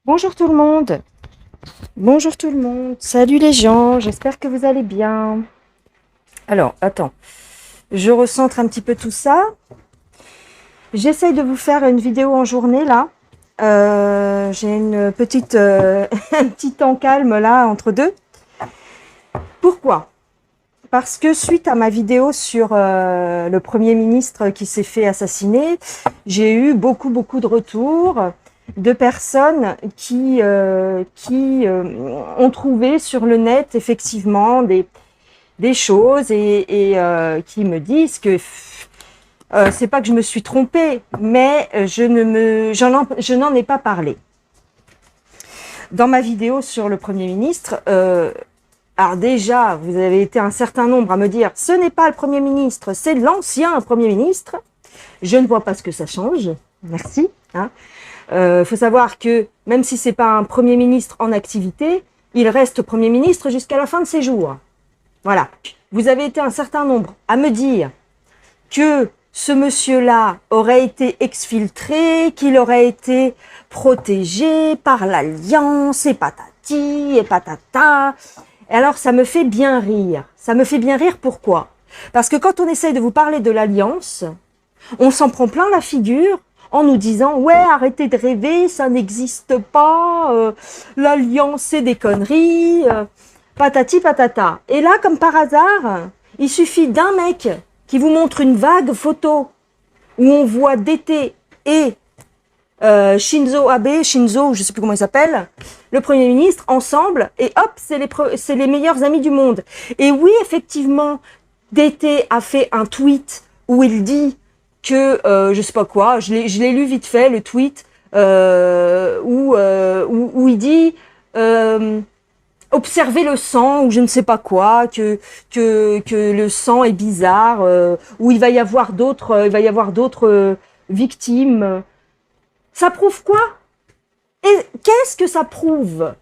Bonjour tout le monde, bonjour tout le monde, salut les gens, j'espère que vous allez bien. Alors, attends, je recentre un petit peu tout ça. J'essaye de vous faire une vidéo en journée là. J'ai une petite, un petit temps calme là entre deux. Pourquoi? Parce que suite à ma vidéo sur le Premier ministre qui s'est fait assassiner, j'ai eu beaucoup de retours de personnes qui ont trouvé sur le net effectivement des choses et qui me disent que c'est pas que je me suis trompée, mais je n'en ai pas parlé. Dans ma vidéo sur le Premier ministre, alors déjà, vous avez été un certain nombre à me dire « ce n'est pas le Premier ministre, c'est l'ancien Premier ministre ». Je ne vois pas ce que ça change, merci. Faut savoir que même si c'est pas un Premier ministre en activité, il reste Premier ministre jusqu'à la fin de ses jours. Voilà. Vous avez été un certain nombre à me dire que ce monsieur-là aurait été exfiltré, qu'il aurait été protégé par l'Alliance et patati et patata. Et alors, ça me fait bien rire. Ça me fait bien rire, pourquoi? Parce que quand on essaye de vous parler de l'Alliance, on s'en prend plein la figure en nous disant « ouais, arrêtez de rêver, ça n'existe pas, l'Alliance, c'est des conneries, patati patata ». Et là, comme par hasard, il suffit d'un mec qui vous montre une vague photo où on voit Dété et Shinzo Abe, Shinzo, je sais plus comment il s'appelle, le Premier ministre, ensemble, et hop, c'est les meilleurs amis du monde. Et oui, effectivement, Dété a fait un tweet où il dit que, je sais pas quoi, je l'ai lu vite fait, le tweet, où il dit observer le sang, ou je ne sais pas quoi, que le sang est bizarre, où il va y avoir d'autres victimes. Ça prouve quoi? Et qu'est-ce que ça prouve?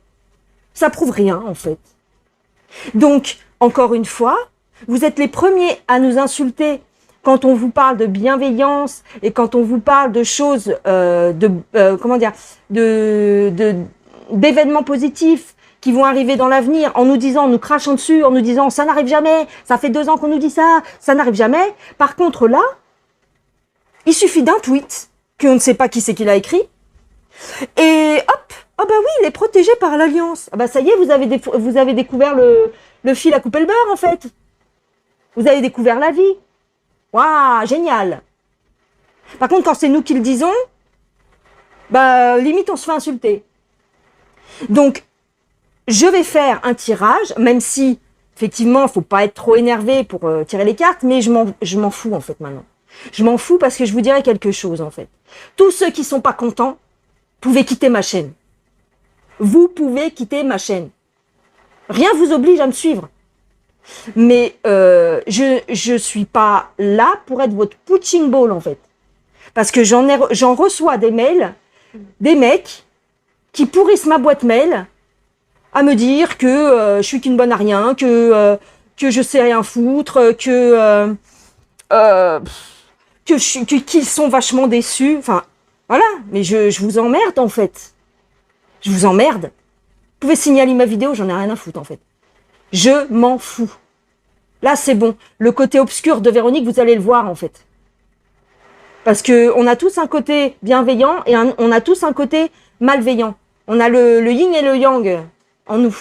Ça prouve rien, en fait. Donc, encore une fois, vous êtes les premiers à nous insulter quand on vous parle de bienveillance et quand on vous parle de choses, d'événements positifs qui vont arriver dans l'avenir, en nous disant, en nous crachant dessus, en nous disant ça n'arrive jamais, ça fait 2 ans qu'on nous dit ça n'arrive jamais. Par contre là, il suffit d'un tweet qu'on ne sait pas qui c'est qui l'a écrit, et hop, ah bah oui, il est protégé par l'Alliance. Ah bah ça y est, vous avez découvert le fil à couper le beurre en fait. Vous avez découvert la vie. Waouh, génial. Par contre, quand c'est nous qui le disons, bah limite on se fait insulter. Donc, je vais faire un tirage, même si effectivement, faut pas être trop énervé pour tirer les cartes, mais je m'en fous en fait maintenant. Je m'en fous parce que je vous dirai quelque chose en fait. Tous ceux qui sont pas contents, pouvez quitter ma chaîne. Vous pouvez quitter ma chaîne. Rien vous oblige à me suivre. Mais je suis pas là pour être votre punching ball en fait. Parce que j'en reçois des mails, des mecs qui pourrissent ma boîte mail à me dire que je suis qu'une bonne à rien, que je sais rien foutre, qu'ils sont vachement déçus. Enfin, voilà. Mais je vous emmerde en fait. Je vous emmerde. Vous pouvez signaler ma vidéo, j'en ai rien à foutre en fait. Je m'en fous. Là, c'est bon. Le côté obscur de Véronique, vous allez le voir, en fait. Parce que on a tous un côté bienveillant et on a tous un côté malveillant. On a le yin et le yang en nous.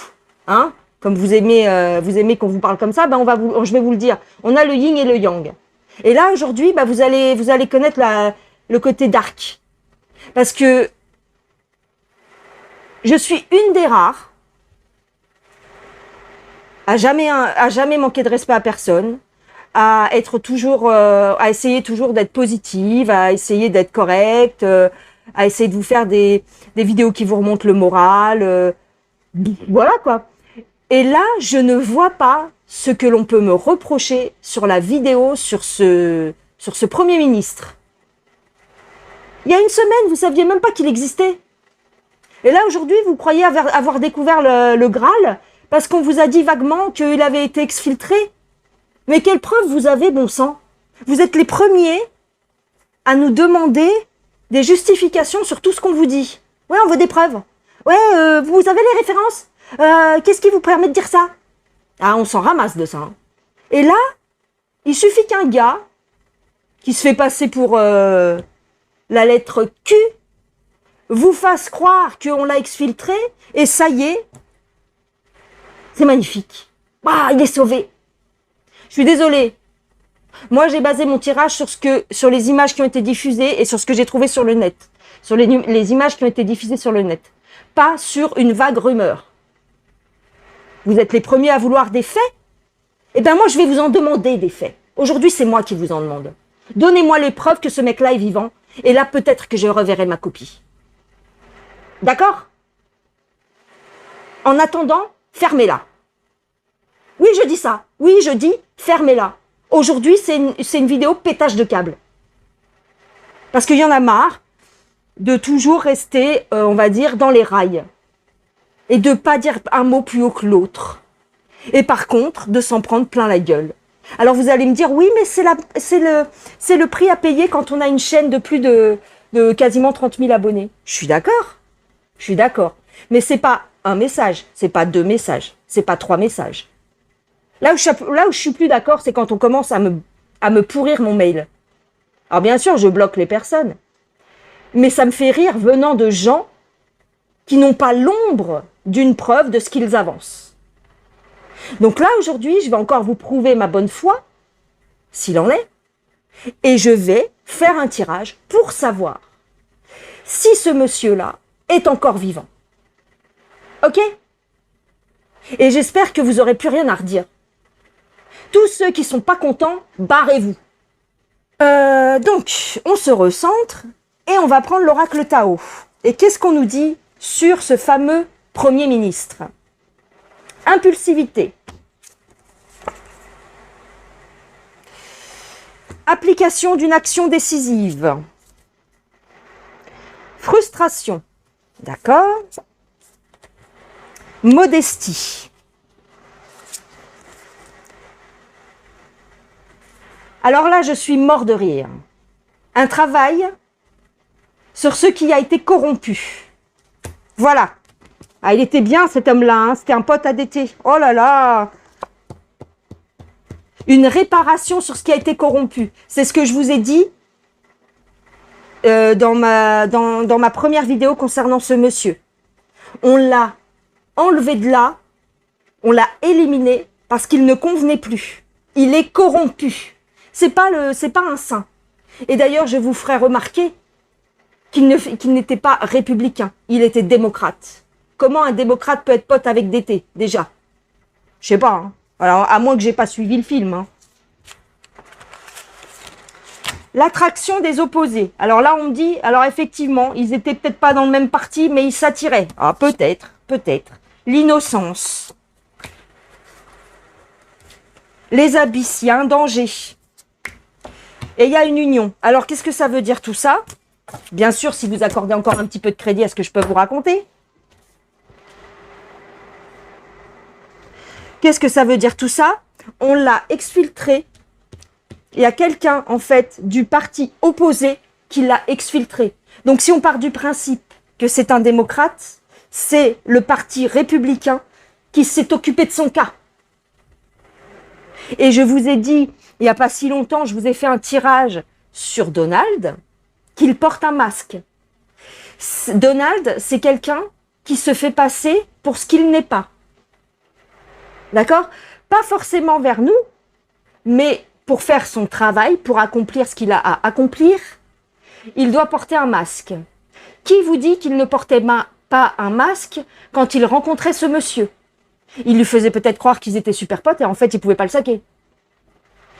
Hein? Comme vous aimez qu'on vous parle comme ça, ben je vais vous le dire. On a le yin et le yang. Et là, aujourd'hui, ben vous allez connaître le côté dark. Parce que je suis une des rares à jamais manquer de respect à personne, à être toujours, à essayer toujours d'être positive, à essayer d'être correcte, à essayer de vous faire des vidéos qui vous remontent le moral, voilà quoi. Et là, je ne vois pas ce que l'on peut me reprocher sur la vidéo sur ce Premier ministre. Il y a une semaine, vous saviez même pas qu'il existait. Et là, aujourd'hui, vous croyez avoir découvert le Graal parce qu'on vous a dit vaguement qu'il avait été exfiltré. Mais quelle preuve vous avez, bon sang? Vous êtes les premiers à nous demander des justifications sur tout ce qu'on vous dit. Ouais, on veut des preuves. Ouais, vous avez les références? Qu'est-ce qui vous permet de dire ça? Ah, on s'en ramasse de ça. Hein. Et là, il suffit qu'un gars qui se fait passer pour la lettre Q vous fasse croire qu'on l'a exfiltré et ça y est, c'est magnifique. Ah, il est sauvé. Je suis désolée. Moi, j'ai basé mon tirage sur les images qui ont été diffusées et sur ce que j'ai trouvé sur le net. Sur les images qui ont été diffusées sur le net. Pas sur une vague rumeur. Vous êtes les premiers à vouloir des faits? Eh bien, moi, je vais vous en demander des faits. Aujourd'hui, c'est moi qui vous en demande. Donnez-moi les preuves que ce mec-là est vivant. Et là, peut-être que je reverrai ma copie. D'accord? En attendant, fermez-la. Oui, je dis ça. Oui, je dis fermez-la. Aujourd'hui, c'est une vidéo pétage de câble. Parce qu'il y en a marre de toujours rester, on va dire, dans les rails. Et de pas dire un mot plus haut que l'autre. Et par contre, de s'en prendre plein la gueule. Alors vous allez me dire, oui, mais c'est le prix à payer quand on a une chaîne de plus de quasiment 30 000 abonnés. Je suis d'accord. Je suis d'accord. Mais c'est pas un message, c'est pas 2 messages, c'est pas 3 messages. Là où je suis plus d'accord, c'est quand on commence à me pourrir mon mail. Alors bien sûr, je bloque les personnes. Mais ça me fait rire venant de gens qui n'ont pas l'ombre d'une preuve de ce qu'ils avancent. Donc là, aujourd'hui, je vais encore vous prouver ma bonne foi, s'il en est, et je vais faire un tirage pour savoir si ce monsieur-là est encore vivant. Ok? Et j'espère que vous n'aurez plus rien à redire. Tous ceux qui ne sont pas contents, barrez-vous. Donc, on se recentre et on va prendre l'oracle Tao. Et qu'est-ce qu'on nous dit sur ce fameux Premier ministre? Impulsivité. Application d'une action décisive. Frustration. D'accord? Modestie. Alors là, je suis mort de rire. Un travail sur ce qui a été corrompu. Voilà. Ah, il était bien cet homme-là, hein. C'était un pote ADT. Oh là là! Une réparation sur ce qui a été corrompu. C'est ce que je vous ai dit dans ma première vidéo concernant ce monsieur. On l'a enlevé de là, on l'a éliminé parce qu'il ne convenait plus. Il est corrompu. C'est pas un saint. Et d'ailleurs, je vous ferai remarquer qu'il n'était pas républicain. Il était démocrate. Comment un démocrate peut être pote avec DT, déjà? Je sais pas. Hein. Alors, à moins que j'ai pas suivi le film. Hein. L'attraction des opposés. Alors là, on me dit, alors effectivement, ils étaient peut-être pas dans le même parti, mais ils s'attiraient. Ah, peut-être, peut-être. L'innocence. Les abysses, il y a un danger. Et il y a une union. Alors, qu'est-ce que ça veut dire tout ça? Bien sûr, si vous accordez encore un petit peu de crédit à ce que je peux vous raconter. Qu'est-ce que ça veut dire tout ça? On l'a exfiltré. Il y a quelqu'un, en fait, du parti opposé qui l'a exfiltré. Donc, si on part du principe que c'est un démocrate, c'est le parti républicain qui s'est occupé de son cas. Et je vous ai dit, il n'y a pas si longtemps, je vous ai fait un tirage sur Donald, qu'il porte un masque. Donald, c'est quelqu'un qui se fait passer pour ce qu'il n'est pas. D'accord? Pas forcément vers nous, mais pour faire son travail, pour accomplir ce qu'il a à accomplir, il doit porter un masque. Qui vous dit qu'il ne portait pas un masque quand il rencontrait ce monsieur? Il lui faisait peut-être croire qu'ils étaient super potes et en fait, il ne pouvait pas le saquer.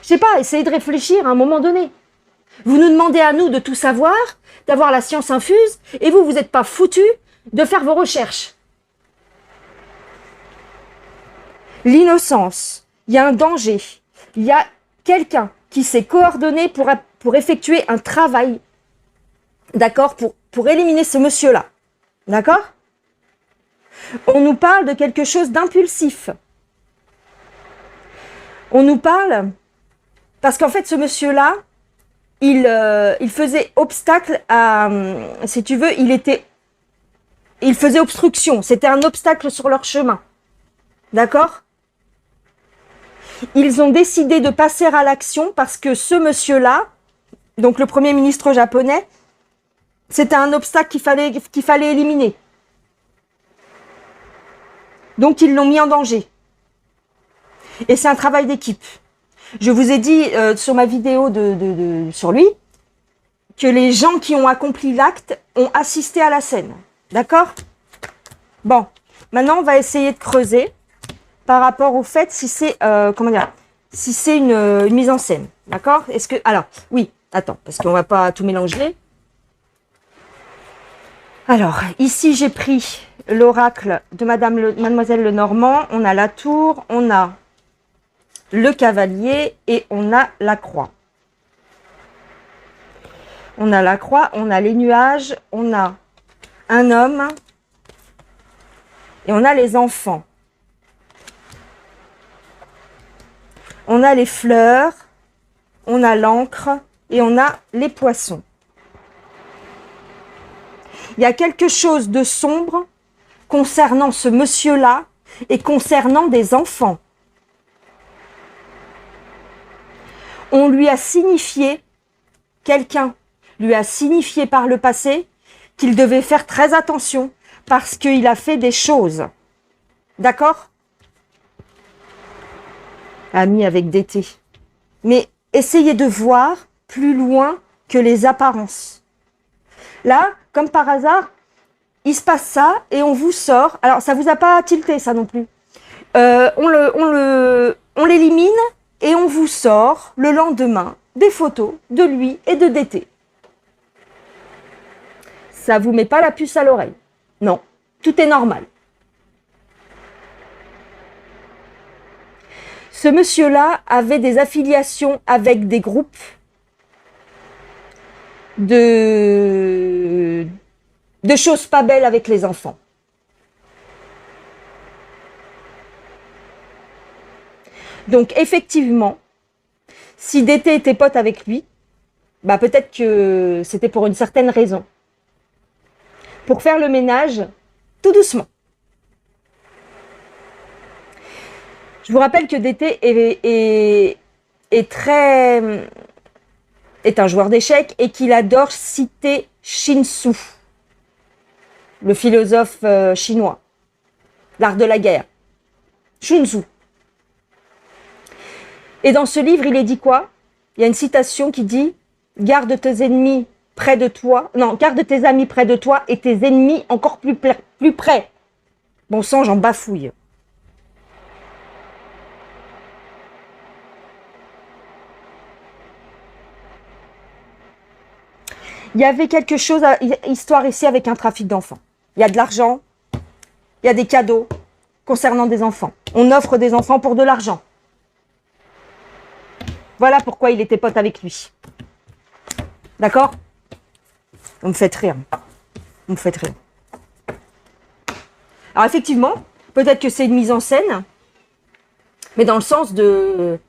Je sais pas, essayez de réfléchir à un moment donné. Vous nous demandez à nous de tout savoir, d'avoir la science infuse, et vous n'êtes pas foutus de faire vos recherches. L'innocence, il y a un danger, il y a quelqu'un qui s'est coordonné pour effectuer un travail, d'accord, pour éliminer ce monsieur-là, d'accord? On nous parle de quelque chose d'impulsif. On nous parle, parce qu'en fait, ce monsieur-là, il faisait obstacle à, si tu veux, il était Il faisait obstruction, c'était un obstacle sur leur chemin. D'accord? Ils ont décidé de passer à l'action parce que ce monsieur-là, donc le Premier ministre japonais, c'était un obstacle qu'il fallait éliminer. Donc ils l'ont mis en danger. Et c'est un travail d'équipe. Je vous ai dit sur ma vidéo sur lui que les gens qui ont accompli l'acte ont assisté à la scène. D'accord? Bon, maintenant on va essayer de creuser par rapport au fait si c'est si c'est une mise en scène. D'accord? Est-ce que alors oui, attends, parce qu'on va pas tout mélanger. Alors, ici j'ai pris l'oracle de Mademoiselle Lenormand, on a la tour, on a le cavalier et on a la croix. On a la croix, on a les nuages, on a un homme et on a les enfants. On a les fleurs, on a l'encre et on a les poissons. Il y a quelque chose de sombre concernant ce monsieur-là et concernant des enfants. On lui a signifié, quelqu'un lui a signifié par le passé qu'il devait faire très attention parce qu'il a fait des choses. D'accord? Ami avec DT. Mais essayez de voir plus loin que les apparences. Là, comme par hasard, il se passe ça et on vous sort. Alors, ça vous a pas tilté, ça non plus. On l'élimine et on vous sort le lendemain des photos de lui et de DT. Ça vous met pas la puce à l'oreille. Non, tout est normal. Ce monsieur-là avait des affiliations avec des groupes de choses pas belles avec les enfants. Donc effectivement, si DT était pote avec lui, bah peut-être que c'était pour une certaine raison. Pour faire le ménage, tout doucement. Je vous rappelle que DT est un joueur d'échecs et qu'il adore citer Shin-Tzu, le philosophe chinois, l'art de la guerre. Sun Tzu. Et dans ce livre, il est dit quoi? Il y a une citation qui dit « Garde tes ennemis près de toi, non, garde tes amis près de toi et tes ennemis encore plus près. » Bon sang, j'en bafouille. Il y avait quelque chose, histoire ici avec un trafic d'enfants. Il y a de l'argent, il y a des cadeaux concernant des enfants. On offre des enfants pour de l'argent. Voilà pourquoi il était pote avec lui. D'accord? Vous me faites rire. Vous me faites rire. Alors effectivement, peut-être que c'est une mise en scène, mais dans le sens de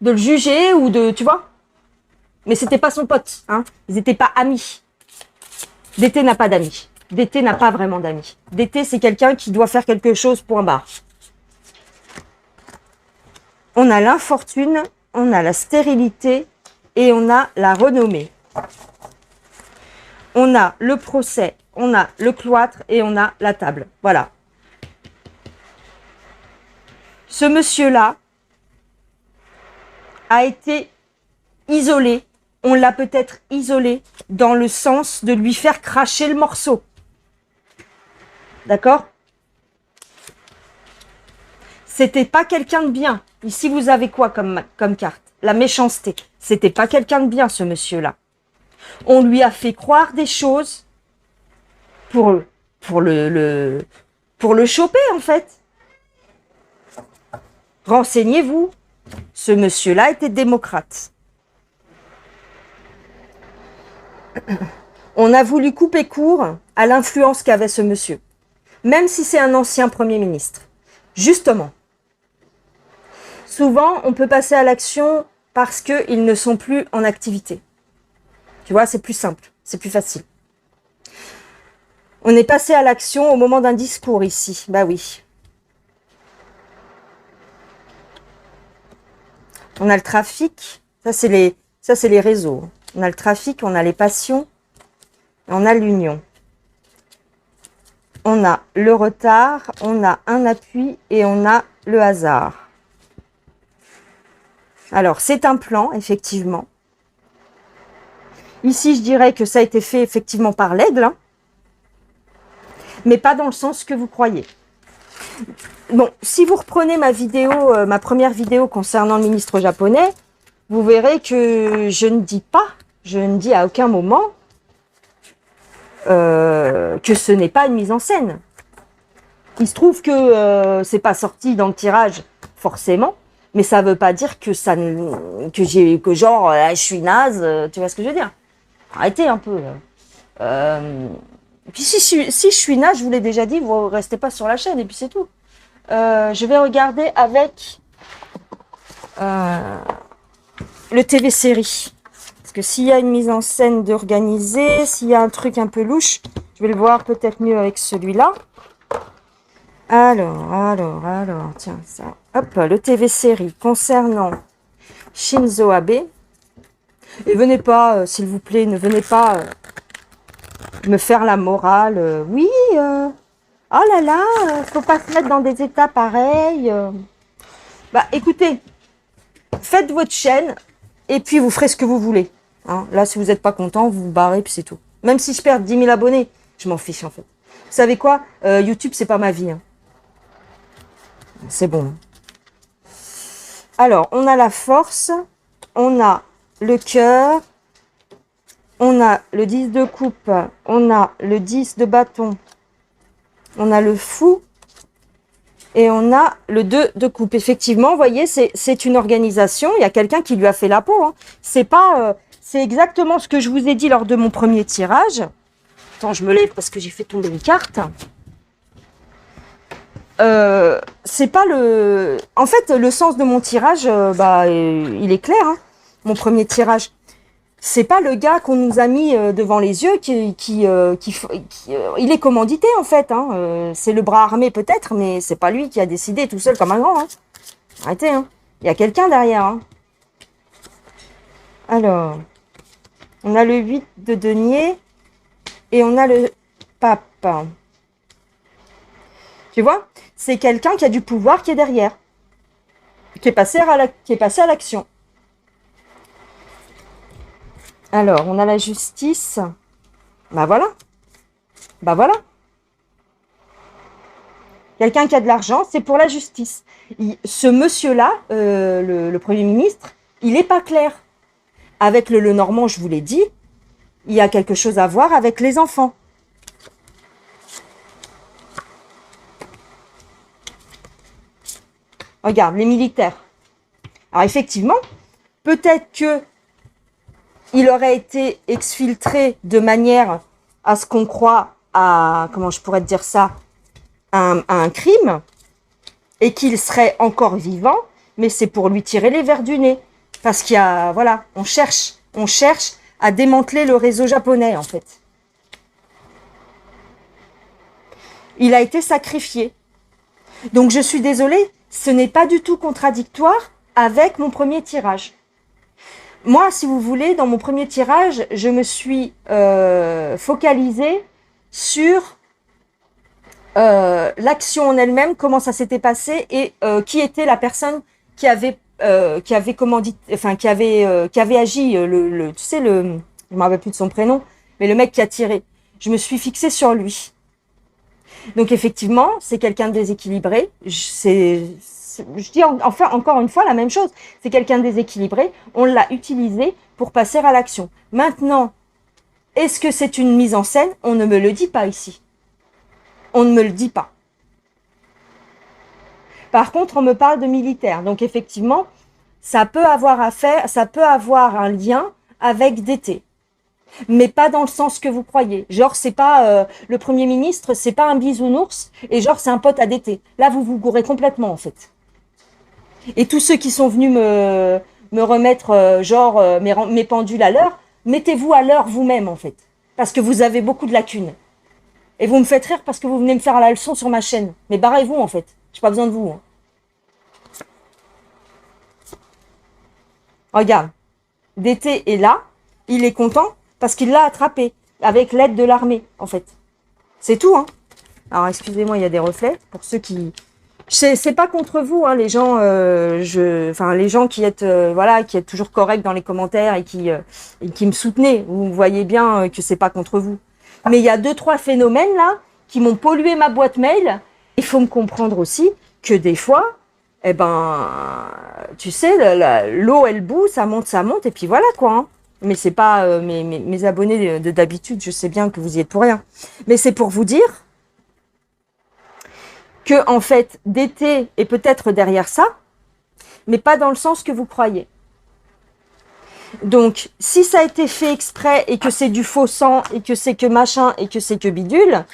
le juger ou de, tu vois? Mais c'était pas son pote, hein. Ils n'étaient pas amis. DT n'a pas d'amis. DT n'a pas vraiment d'amis. DT, c'est quelqu'un qui doit faire quelque chose, point barre. On a l'infortune, on a la stérilité et on a la renommée. On a le procès, on a le cloître et on a la table. Voilà. Ce monsieur-là a été isolé. On l'a peut-être isolé dans le sens de lui faire cracher le morceau. D'accord? C'était pas quelqu'un de bien. Ici, vous avez quoi comme carte? La méchanceté. C'était pas quelqu'un de bien, ce monsieur-là. On lui a fait croire des choses pour le choper, en fait. Renseignez-vous. Ce monsieur-là était démocrate. On a voulu couper court à l'influence qu'avait ce monsieur, même si c'est un ancien Premier ministre. Justement, souvent, on peut passer à l'action parce qu'ils ne sont plus en activité. Tu vois, c'est plus simple, c'est plus facile. On est passé à l'action au moment d'un discours ici. Bah oui. On a le trafic. Ça, c'est les réseaux. On a le trafic, on a les passions, on a l'union. On a le retard, on a un appui et on a le hasard. Alors, c'est un plan, effectivement. Ici, je dirais que ça a été fait effectivement par l'aigle, hein, mais pas dans le sens que vous croyez. Bon, si vous reprenez ma vidéo, ma première vidéo concernant le ministre japonais, vous verrez que je ne dis à aucun moment que ce n'est pas une mise en scène. Il se trouve que c'est pas sorti dans le tirage forcément, mais ça veut pas dire que je suis naze, tu vois ce que je veux dire? Arrêtez un peu. Puis si je suis naze, je vous l'ai déjà dit, vous restez pas sur la chaîne et puis c'est tout. Je vais regarder avec le TV série. Parce que s'il y a une mise en scène d'organiser, s'il y a un truc un peu louche, je vais le voir peut-être mieux avec celui-là. Alors, tiens, ça. Hop, le TV série concernant Shinzo Abe. Et venez pas, s'il vous plaît, ne venez pas me faire la morale. Oui, oh là là, faut pas se mettre dans des états pareils. Bah, écoutez, faites votre chaîne et puis vous ferez ce que vous voulez. Hein. Là, si vous n'êtes pas content, vous vous barrez puis c'est tout. Même si je perds 10 000 abonnés, je m'en fiche en fait. Vous savez quoi? YouTube, c'est pas ma vie. Hein. C'est bon. Alors, on a la force, on a le cœur, on a le 10 de coupe, on a le 10 de bâton, on a le fou et on a le 2 de coupe. Effectivement, vous voyez, c'est une organisation, il y a quelqu'un qui lui a fait la peau. Hein. C'est pas, c'est exactement ce que je vous ai dit lors de mon premier tirage. Attends, je me lève parce que j'ai fait tomber une carte. C'est pas le... En fait, le sens de mon tirage, il est clair. Hein. Mon premier tirage, c'est pas le gars qu'on nous a mis devant les yeux il est commandité en fait. Hein. C'est le bras armé peut-être, mais c'est pas lui qui a décidé tout seul comme un grand. Hein. Arrêtez. Hein. Il y a quelqu'un derrière. Hein. Alors, on a le 8 de denier et on a le pape. Tu vois? C'est quelqu'un qui a du pouvoir qui est derrière, qui est passé à l'action. Alors, on a la justice. Bah voilà. Bah voilà. Quelqu'un qui a de l'argent, c'est pour la justice. Ce monsieur-là, le Premier ministre, il n'est pas clair. Avec le Lenormand, je vous l'ai dit, il y a quelque chose à voir avec les enfants. Regarde, les militaires. Alors effectivement, peut-être que il aurait été exfiltré de manière à ce qu'on croit à, comment je pourrais te dire ça, à un crime, et qu'il serait encore vivant, mais c'est pour lui tirer les vers du nez. Parce qu'il y a, voilà, on cherche à démanteler le réseau japonais, en fait. Il a été sacrifié. Donc je suis désolée, ce n'est pas du tout contradictoire avec mon premier tirage. Moi, si vous voulez, dans mon premier tirage, je me suis focalisée sur l'action en elle-même, comment ça s'était passé et qui était la personne qui avait agi, tu sais, je me rappelle plus de son prénom, mais le mec qui a tiré. Je me suis fixée sur lui. Donc effectivement, c'est quelqu'un de déséquilibré. Je dis enfin encore une fois la même chose. C'est quelqu'un de déséquilibré. On l'a utilisé pour passer à l'action. Maintenant, est-ce que c'est une mise en scène? On ne me le dit pas ici. On ne me le dit pas. Par contre, on me parle de militaire. Donc effectivement, ça peut avoir un lien avec DT. Mais pas dans le sens que vous croyez. Genre, c'est pas le Premier ministre, c'est pas un bisounours, et genre, c'est un pote à DT. Là, vous vous gourrez complètement, en fait. Et tous ceux qui sont venus me remettre, mes pendules à l'heure, mettez-vous à l'heure vous-même, en fait. Parce que vous avez beaucoup de lacunes. Et vous me faites rire parce que vous venez me faire la leçon sur ma chaîne. Mais barrez-vous, en fait. J'ai pas besoin de vous. Hein. Regarde. DT est là. Il est content parce qu'il l'a attrapé. Avec l'aide de l'armée, en fait. C'est tout, hein. Alors, excusez-moi, il y a des reflets. Pour ceux qui... C'est pas contre vous, hein, les gens, enfin les gens qui êtes, voilà, qui êtes toujours corrects dans les commentaires et qui me soutenez. Vous voyez bien que c'est pas contre vous. Mais il y a 2-3 phénomènes là qui m'ont pollué ma boîte mail. Il faut me comprendre aussi que des fois, eh ben, tu sais, l'eau elle bout, ça monte et puis voilà quoi. Hein. Mais c'est pas mes abonnés d'habitude, je sais bien que vous y êtes pour rien. Mais c'est pour vous dire que, en fait, DT est peut-être derrière ça, mais pas dans le sens que vous croyez. Donc, si ça a été fait exprès et que c'est du faux sang et que c'est que machin et que c'est que bidule,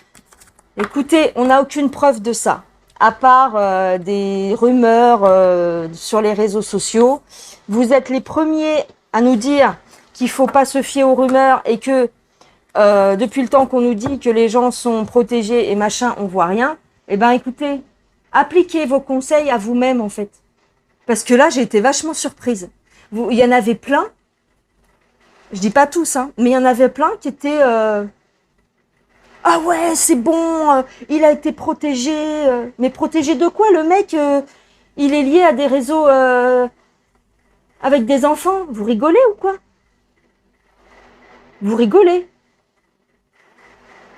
écoutez, on n'a aucune preuve de ça, à part des rumeurs sur les réseaux sociaux. Vous êtes les premiers à nous dire qu'il faut pas se fier aux rumeurs et que depuis le temps qu'on nous dit que les gens sont protégés et machin, on voit rien. Eh ben, écoutez, appliquez vos conseils à vous-même, en fait. Parce que là, j'ai été vachement surprise. Il y en avait plein, je dis pas tous, hein, mais il y en avait plein qui étaient... Ah ouais, c'est bon, il a été protégé. Mais protégé de quoi? Le mec, il est lié à des réseaux avec des enfants. Vous rigolez ou quoi? Vous rigolez.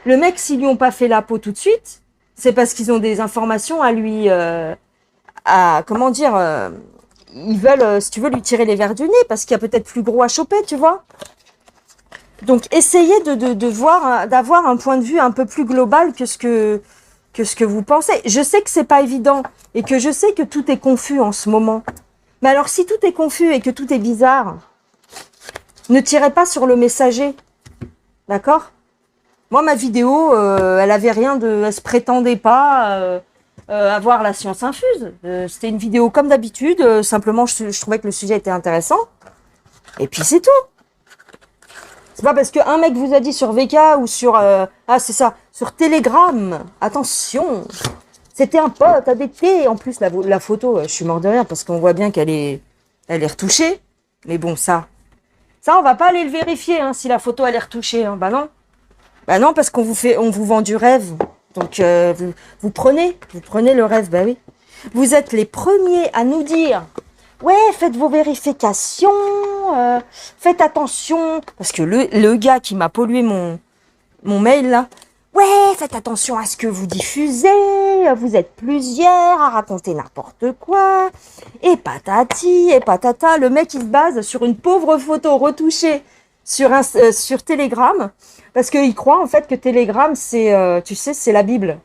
Le mec, s'ils lui ont pas fait la peau tout de suite... C'est parce qu'ils ont des informations à lui, comment dire, ils veulent, si tu veux, lui tirer les vers du nez parce qu'il y a peut-être plus gros à choper, tu vois. Donc, essayez d'avoir un point de vue un peu plus global que ce que vous pensez. Je sais que c'est pas évident et que je sais que tout est confus en ce moment. Mais alors, si tout est confus et que tout est bizarre, ne tirez pas sur le messager, d'accord ? Moi, ma vidéo, elle avait rien de... Elle se prétendait pas avoir la science infuse. C'était une vidéo comme d'habitude. Simplement, je trouvais que le sujet était intéressant. Et puis, c'est tout. C'est pas parce qu'un mec vous a dit sur VK ou sur... ah, c'est ça. Sur Telegram. Attention. C'était un pote ADT. En plus, la photo, je suis mort de rire parce qu'on voit bien qu'elle est retouchée. Mais bon, ça, on va pas aller le vérifier hein, si la photo, elle est retouchée. Hein. Bah non. Bah non, parce on vous vend du rêve. Donc, vous prenez le rêve, bah oui. Vous êtes les premiers à nous dire, ouais, faites vos vérifications, faites attention. Parce que le gars qui m'a pollué mon mail, là, ouais, faites attention à ce que vous diffusez, vous êtes plusieurs à raconter n'importe quoi. Et patati, et patata, le mec, il se base sur une pauvre photo retouchée sur Telegram. Parce qu'il croit en fait que Telegram, c'est, tu sais, c'est la Bible.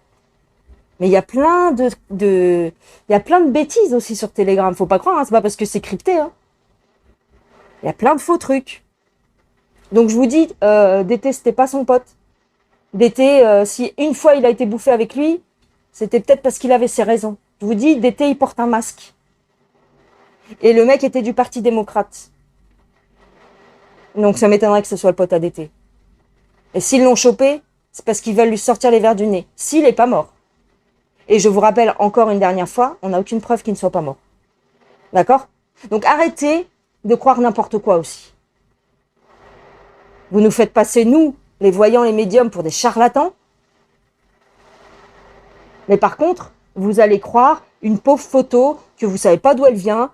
Mais il y a plein il y a plein de bêtises aussi sur Telegram. Faut pas croire, hein, c'est pas parce que c'est crypté. Hein. Il y a plein de faux trucs. Donc je vous dis, DT, c'était pas son pote. DT, si une fois il a été bouffé avec lui, c'était peut-être parce qu'il avait ses raisons. Je vous dis, DT, il porte un masque. Et le mec était du Parti démocrate. Donc ça m'étonnerait que ce soit le pote à DT. Et s'ils l'ont chopé, c'est parce qu'ils veulent lui sortir les vers du nez. S'il n'est pas mort. Et je vous rappelle encore une dernière fois, on n'a aucune preuve qu'il ne soit pas mort. D'accord? Donc arrêtez de croire n'importe quoi aussi. Vous nous faites passer, nous, les voyants, les médiums, pour des charlatans. Mais par contre, vous allez croire une pauvre photo que vous ne savez pas d'où elle vient.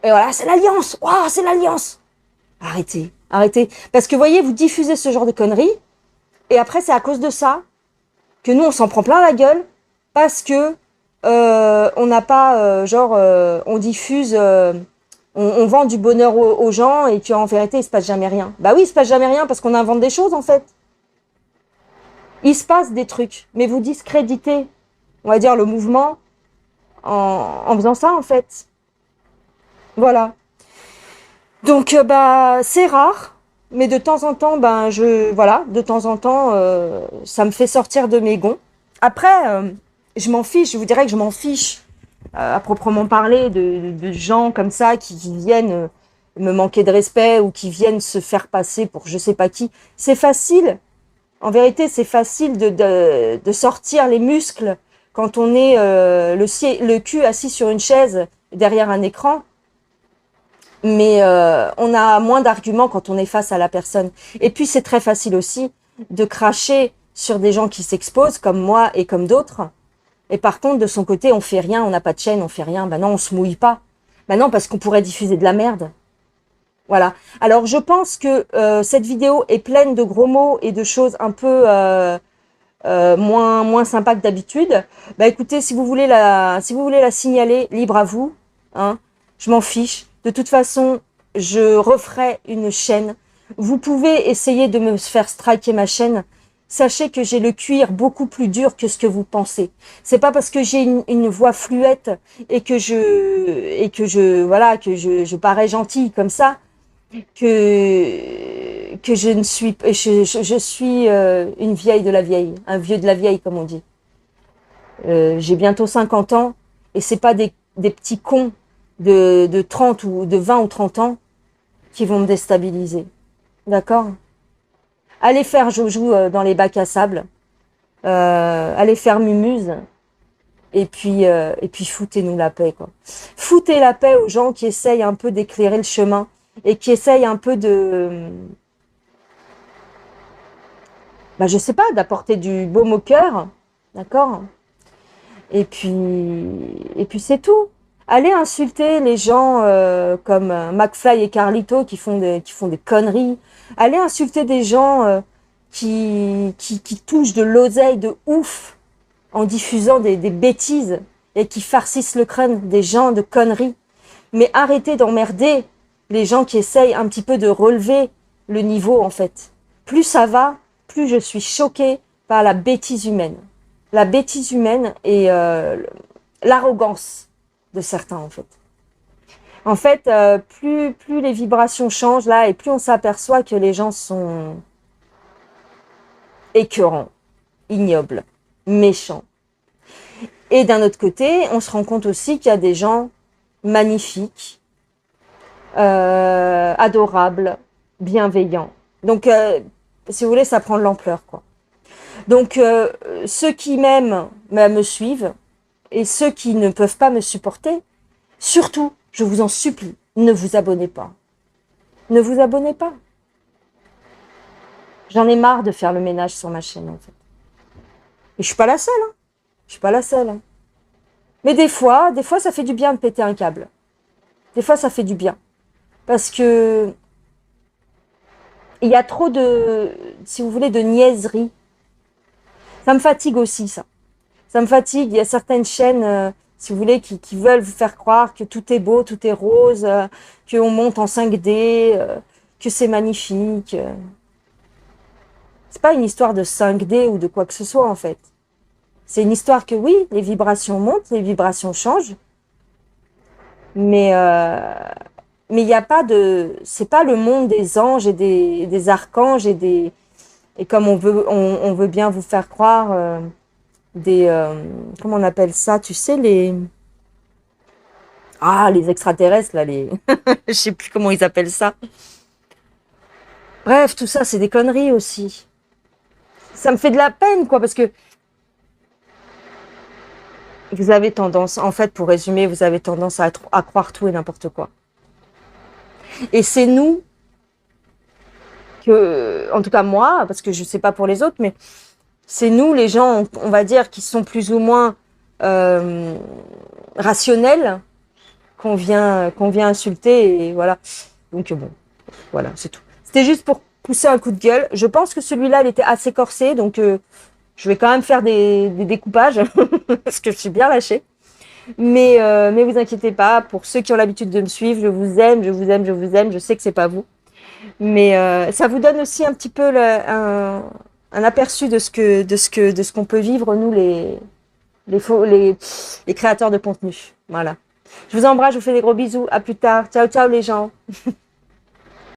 Et voilà, c'est l'alliance. Waouh, c'est l'alliance. Arrêtez. Arrêtez. Parce que, vous voyez, vous diffusez ce genre de conneries. Et après, c'est à cause de ça que nous, on s'en prend plein la gueule. Parce que on n'a pas, on diffuse, on vend du bonheur aux gens et qu'en vérité, il se passe jamais rien. Bah oui, il se passe jamais rien parce qu'on invente des choses, en fait. Il se passe des trucs. Mais vous discréditez, on va dire, le mouvement en faisant ça, en fait. Voilà. Donc, c'est rare, mais de temps en temps, de temps en temps, ça me fait sortir de mes gonds. Après, je m'en fiche, je vous dirais que je m'en fiche, à proprement parler, de gens comme ça qui viennent me manquer de respect ou qui viennent se faire passer pour je sais pas qui. C'est facile En vérité, c'est facile de sortir les muscles quand on est le cul assis sur une chaise derrière un écran. Mais on a moins d'arguments quand on est face à la personne. Et puis, c'est très facile aussi de cracher sur des gens qui s'exposent, comme moi et comme d'autres. Et par contre, de son côté, on fait rien, on n'a pas de chaîne, on fait rien. Ben non, on se mouille pas. Ben non, parce qu'on pourrait diffuser de la merde. Voilà. Alors, je pense que cette vidéo est pleine de gros mots et de choses un peu moins sympas que d'habitude. Bah écoutez, si vous voulez la signaler, libre à vous. Hein, je m'en fiche. De toute façon, je referai une chaîne. Vous pouvez essayer de me faire striker ma chaîne. Sachez que j'ai le cuir beaucoup plus dur que ce que vous pensez. C'est pas parce que j'ai une voix fluette et que je parais gentille comme ça que je ne suis je suis une vieille de la vieille, un vieux de la vieille comme on dit. J'ai bientôt 50 ans et c'est pas des petits cons de 30 ou de 20 ou 30 ans qui vont me déstabiliser. D'accord? Allez faire joujou dans les bacs à sable. Allez faire mumuse. Et puis foutez-nous la paix, quoi. Foutez la paix aux gens qui essayent un peu d'éclairer le chemin et qui essayent un peu je sais pas, d'apporter du baume au cœur, d'accord? Et puis c'est tout. Allez insulter les gens comme McFly et Carlito qui font des conneries. Allez insulter des gens qui touchent de l'oseille de ouf en diffusant des bêtises et qui farcissent le crâne des gens de conneries. Mais arrêtez d'emmerder les gens qui essayent un petit peu de relever le niveau, en fait. Plus ça va, plus je suis choquée par la bêtise humaine. La bêtise humaine et l'arrogance de certains, en fait. En fait, plus les vibrations changent, là, et plus on s'aperçoit que les gens sont écœurants, ignobles, méchants. Et d'un autre côté, on se rend compte aussi qu'il y a des gens magnifiques, adorables, bienveillants. Donc, si vous voulez, ça prend de l'ampleur, quoi. Donc, ceux qui m'aiment me suivent, et ceux qui ne peuvent pas me supporter, surtout, je vous en supplie, ne vous abonnez pas. Ne vous abonnez pas. J'en ai marre de faire le ménage sur ma chaîne, en fait. Et je suis pas la seule, hein. Je suis pas la seule. Hein. Mais des fois, ça fait du bien de péter un câble. Des fois, ça fait du bien. Parce que il y a trop si vous voulez, de niaiseries. Ça me fatigue aussi, ça. Ça me fatigue. Il y a certaines chaînes, si vous voulez, qui veulent vous faire croire que tout est beau, tout est rose, qu'on monte en 5D, que c'est magnifique. C'est pas une histoire de 5D ou de quoi que ce soit, en fait. C'est une histoire que oui, les vibrations montent, les vibrations changent, mais il n'y a pas c'est pas le monde des anges et des archanges et comme on veut bien vous faire croire comment on appelle ça, tu sais, les extraterrestres là, je sais plus comment ils appellent ça. Bref, tout ça c'est des conneries aussi. Ça me fait de la peine, quoi, parce que vous avez tendance, en fait, pour résumer, vous avez tendance à croire tout et n'importe quoi. Et c'est nous en tout cas moi, parce que je ne sais pas pour les autres, mais c'est nous les gens, on va dire, qui sont plus ou moins rationnels, qu'on vient insulter, et voilà. Donc bon, voilà, c'est tout. C'était juste pour pousser un coup de gueule. Je pense que celui-là, il était assez corsé, donc je vais quand même faire des découpages, parce que je suis bien lâchée. Mais vous inquiétez pas, pour ceux qui ont l'habitude de me suivre, je vous aime, je vous aime, je vous aime, je sais que c'est pas vous. Mais ça vous donne aussi un petit peu un aperçu de ce qu'on peut vivre, nous, les créateurs de contenu. Voilà. Je vous embrasse, je vous fais des gros bisous. À plus tard. Ciao, ciao les gens.